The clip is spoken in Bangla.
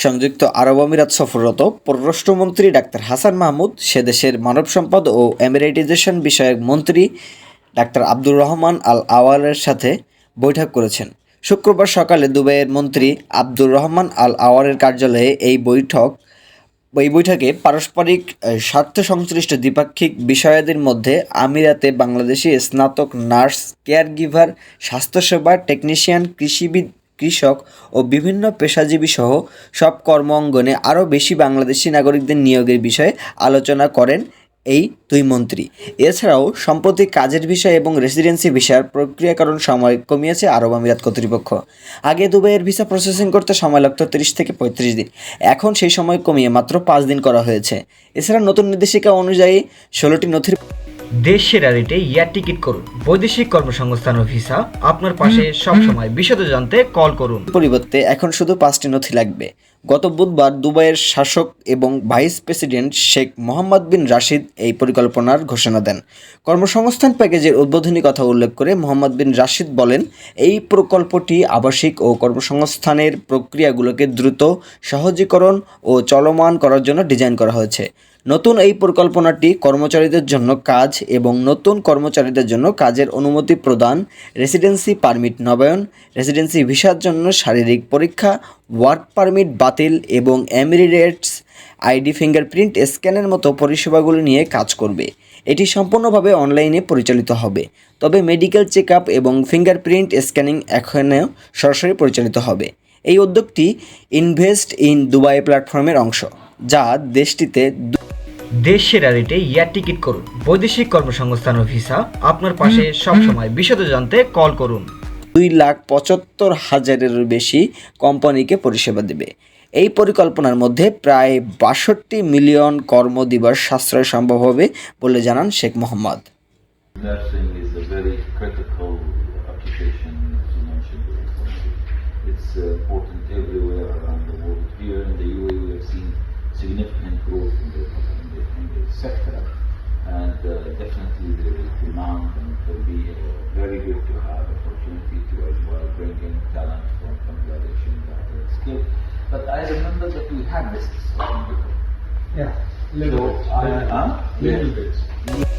সংযুক্ত আরব আমিরাত সফররত পররাষ্ট্রমন্ত্রী ডাক্তার হাসান মাহমুদ সে দেশের মানব সম্পদ ও এমিরেটাইজেশন বিষয়ক মন্ত্রী ডাক্তার আব্দুর রহমান আল আওয়ালের সাথে বৈঠক করেছেন। শুক্রবার সকালে দুবাইয়ের মন্ত্রী আব্দুর রহমান আল আওয়ালের কার্যালয়ে এই বৈঠকে পারস্পরিক স্বার্থ সংশ্লিষ্ট দ্বিপাক্ষিক বিষয়াদির মধ্যে আমিরাতে বাংলাদেশি স্নাতক নার্স, কেয়ারগিভার, স্বাস্থ্যসেবা টেকনিশিয়ান, কৃষিবিদ, কৃষক ও বিভিন্ন পেশাজীবী সহ সব কর্ম অঙ্গনে আরও বেশি বাংলাদেশি নাগরিকদের নিয়োগের বিষয়ে আলোচনা করেন এই দুই মন্ত্রী। এছাড়াও সম্প্রতি কাজের ভিসা এবং রেসিডেন্সি ভিসার প্রক্রিয়াকরণ সময় কমিয়েছে আরব আমিরাত কর্তৃপক্ষ। আগে দুবাইয়ের ভিসা প্রসেসিং করতে সময় লাগত 30 থেকে 35 দিন, এখন সেই সময় কমিয়ে মাত্র 5 দিন করা হয়েছে। এছাড়া নতুন নির্দেশিকা অনুযায়ী 16টি নথির দেশ সেরা রেটে এয়ার টিকিট করুন। বৈদেশিক কর্মসংস্থান ও ভিসা আপনার পাশে সবসময়। বিশদ জানতে কল করুন। পরিবর্তে এখন শুধু 5টি নথি লাগবে। গত বুধবার দুবাইয়ের শাসক এবং ভাইস প্রেসিডেন্ট শেখ মোহাম্মদ বিন রাশিদ এই পরিকল্পনার ঘোষণা দেন। কর্মসংস্থান প্যাকেজের উদ্বোধনী কথা উল্লেখ করে মোহাম্মদ বিন রাশিদ বলেন, এই প্রকল্পটি আবাসিক ও কর্মসংস্থানের প্রক্রিয়াগুলোকে দ্রুত, সহজীকরণ ও চলমান করার জন্য ডিজাইন করা হয়েছে। নতুন এই পরিকল্পনাটি কর্মচারীদের জন্য কাজ এবং নতুন কর্মচারীদের জন্য কাজের অনুমতি প্রদান, রেসিডেন্সি পারমিট নবায়ন, রেসিডেন্সি ভিসার জন্য শারীরিক পরীক্ষা, ওয়ার্ক পারমিট বাতিল এবং এমিরেটস আইডি ফিঙ্গারপ্রিন্ট স্ক্যানের মতো পরিষেবাগুলি নিয়ে কাজ করবে। এটি সম্পূর্ণভাবে অনলাইনে পরিচালিত হবে, তবে মেডিকেল চেক আপ এবং ফিঙ্গারপ্রিন্ট স্ক্যানিং এখনও সরাসরি পরিচালিত হবে। এই উদ্যোগটি ইনভেস্ট ইন দুবাই প্ল্যাটফর্মের অংশ, যা দেশটিতে দেশ সেরা রেটে এয়ার টিকিট করুন। বৈদেশিক কর্মসংস্থান ও ভিসা আপনার পাশে সবসময়। বিশদ জানতে কল করুন। 2,75,000-এরও বেশি কোম্পানিকে পরিষেবা দেবে। এই পরিকল্পনার মধ্যে প্রায় 62 মিলিয়ন কর্মদিবস সাশ্রয় সম্ভব হবে বলে জানান Sheikh Mohammad. Nursing is a very critical occupation, as you mentioned. It's important everywhere around the world. Here in the UAE, we have seen significant growth in the sector, and definitely there is demand, and it will be very good to have opportunity to as well bring in talent from Bangladesh and that skill. But I remember that we had this discussion before. Yeah, Little bit.